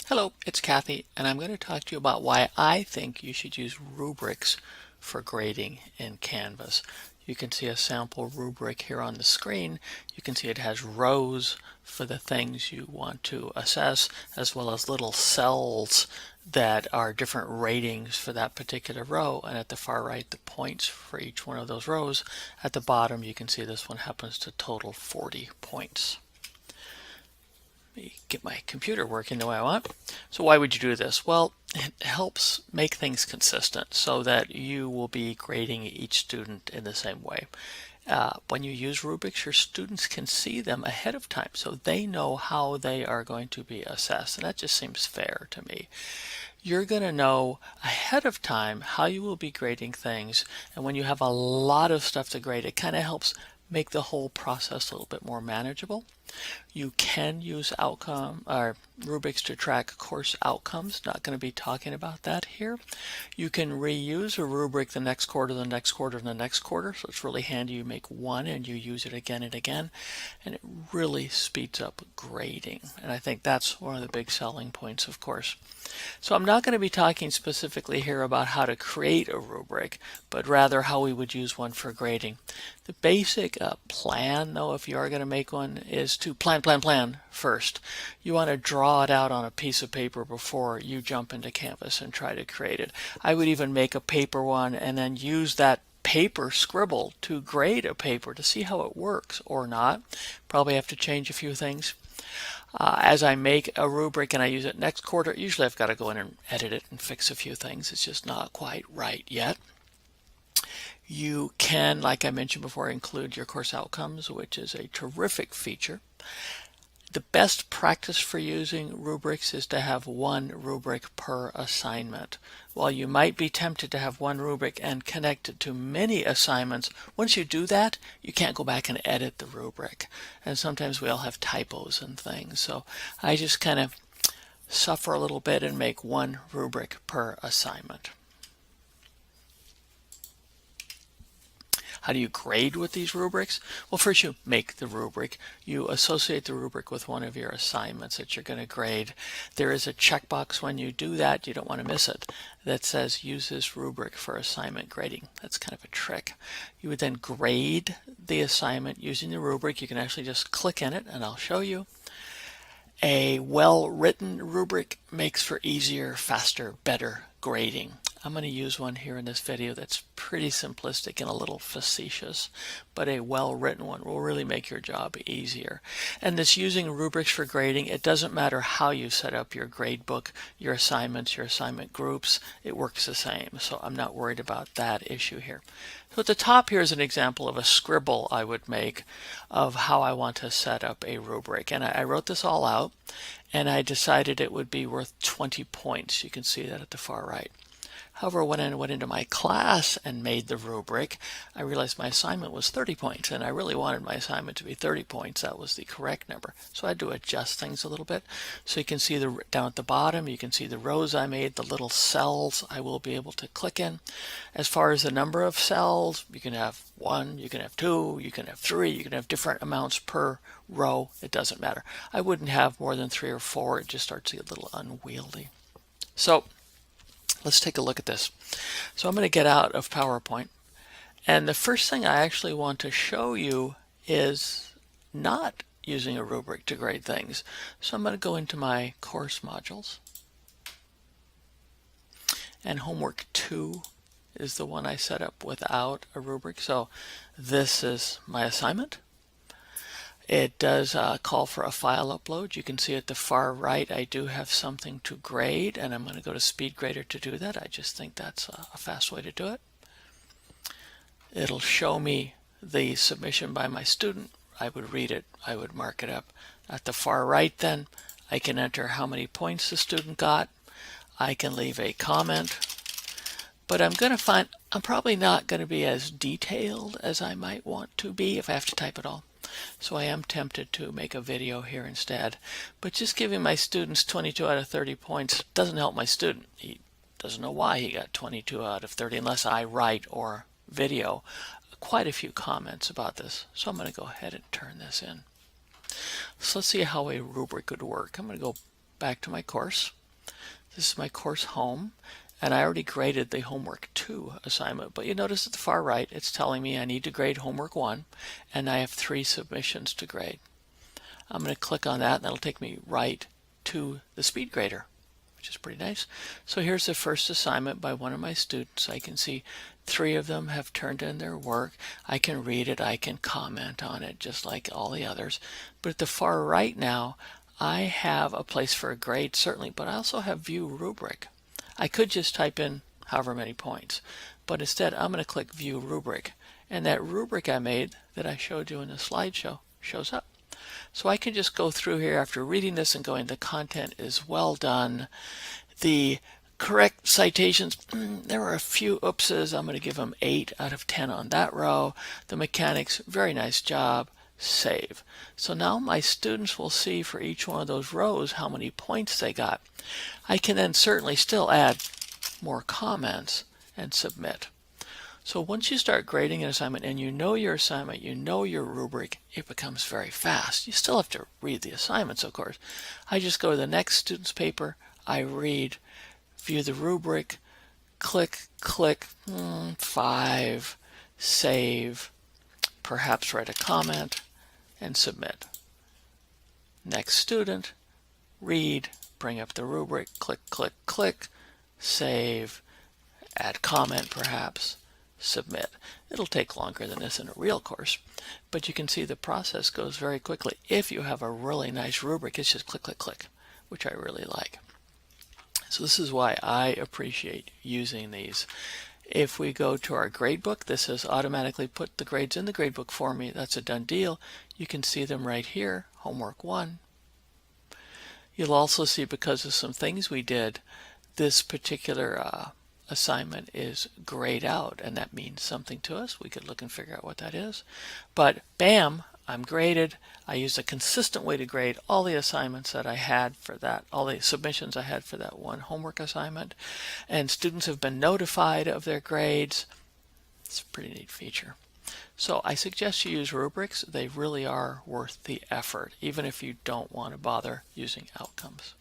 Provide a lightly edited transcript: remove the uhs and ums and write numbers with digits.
Hello, it's Kathy, and I'm going to talk to you about why I think you should use rubrics for grading in Canvas. You can see a sample rubric here on the screen. You can see it has rows for the things you want to assess, as well as little cells that are different ratings for that particular row. And at the far right, the points for each one of those rows. At the bottom, you can see this one happens to total 40 points. Get my computer working the way I want. So why would you do this? Well, it helps make things consistent so that you will be grading each student in the same way. When you use rubrics, your students can see them ahead of time so they know how they are going to be assessed, and that just seems fair to me. You're going to know ahead of time how you will be grading things, and when you have a lot of stuff to grade, it kind of helps make the whole process a little bit more manageable. You can use rubrics to track course outcomes. Not going to be talking about that here. You can reuse a rubric the next quarter, the next quarter, and the next quarter. So it's really handy. You make one and you use it again and again, and it really speeds up grading. And I think that's one of the big selling points, of course. So I'm not going to be talking specifically here about how to create a rubric, but rather how we would use one for grading. The basic plan, though, if you are going to make one, is to plan first. You want to draw it out on a piece of paper before you jump into Canvas and try to create it. I would even make a paper one and then use that paper scribble to grade a paper to see how it works or not. Probably have to change a few things. As I make a rubric and I use it next quarter, usually I've got to go in and edit it and fix a few things. It's just not quite right yet. You can, like I mentioned before, include your course outcomes, which is a terrific feature. The best practice for using rubrics is to have one rubric per assignment. While you might be tempted to have one rubric and connect it to many assignments, once you do that, you can't go back and edit the rubric. And sometimes we all have typos and things. So I just kind of suffer a little bit and make one rubric per assignment. How do you grade with these rubrics? Well, first you make the rubric. You associate the rubric with one of your assignments that you're going to grade. There is a checkbox when you do that, you don't want to miss it, that says use this rubric for assignment grading. That's kind of a trick. You would then grade the assignment using the rubric. You can actually just click in it and I'll show you. A well-written rubric makes for easier, faster, better grading. I'm going to use one here in this video that's pretty simplistic and a little facetious, but a well-written one will really make your job easier. And this using rubrics for grading, it doesn't matter how you set up your grade book, your assignments, your assignment groups, it works the same. So I'm not worried about that issue here. So at the top here is an example of a scribble I would make of how I want to set up a rubric. And I wrote this all out and I decided it would be worth 20 points. You can see that at the far right. However, when I went into my class and made the rubric, I realized my assignment was 30 points, and I really wanted my assignment to be 30 points. That was the correct number. So I had to adjust things a little bit. So you can see down at the bottom, you can see the rows I made, the little cells I will be able to click in. As far as the number of cells, you can have 1, you can have 2, you can have 3, you can have different amounts per row. It doesn't matter. I wouldn't have more than 3 or 4. It just starts to get a little unwieldy. So let's take a look at this. So I'm going to get out of PowerPoint, and the first thing I actually want to show you is not using a rubric to grade things. So I'm going to go into my course modules, and homework 2 is the one I set up without a rubric. So this is my assignment. It does call for a file upload. You can see at the far right I do have something to grade, and I'm going to go to SpeedGrader to do that. I just think that's a fast way to do it. It'll show me the submission by my student. I would read it. I would mark it up. At the far right then, I can enter how many points the student got. I can leave a comment. But I'm going to find I'm probably not going to be as detailed as I might want to be if I have to type it all. So I am tempted to make a video here instead. But just giving my students 22 out of 30 points doesn't help my student. He doesn't know why he got 22 out of 30 unless I write or video quite a few comments about this. So I'm going to go ahead and turn this in. So let's see how a rubric would work. I'm going to go back to my course. This is my course home, and I already graded the homework 2 assignment, but you notice at the far right it's telling me I need to grade homework 1, and I have 3 submissions to grade. I'm going to click on that, and that'll take me right to the SpeedGrader, which is pretty nice. So here's the first assignment by one of my students. I can see 3 of them have turned in their work. I can read it, I can comment on it just like all the others. But at the far right now, I have a place for a grade, certainly, but I also have View Rubric. I could just type in however many points, but instead I'm going to click View Rubric, and that rubric I made that I showed you in the slideshow shows up. So I can just go through here after reading this and going, the content is well done. The correct citations, there were a few oopses. I'm going to give them 8 out of 10 on that row. The mechanics, very nice job. Save. So now my students will see for each one of those rows how many points they got. I can then certainly still add more comments and submit. So once you start grading an assignment and you know your assignment, you know your rubric, it becomes very fast. You still have to read the assignments, of course. I just go to the next student's paper, I read, view the rubric, click, 5, save, perhaps write a comment, and submit. Next student, read, bring up the rubric, click, save, add comment perhaps, submit. It'll take longer than this in a real course, but you can see the process goes very quickly. If you have a really nice rubric, it's just click, which I really like. So this is why I appreciate using these. If we go to our gradebook, this has automatically put the grades in the gradebook for me. That's a done deal. You can see them right here, homework 1. You'll also see, because of some things we did, this particular assignment is grayed out, and that means something to us. We could look and figure out what that is. But bam, I'm graded. I used a consistent way to grade all the assignments that I had for that, all the submissions I had for that one homework assignment. And students have been notified of their grades. It's a pretty neat feature. So I suggest you use rubrics. They really are worth the effort, even if you don't want to bother using outcomes.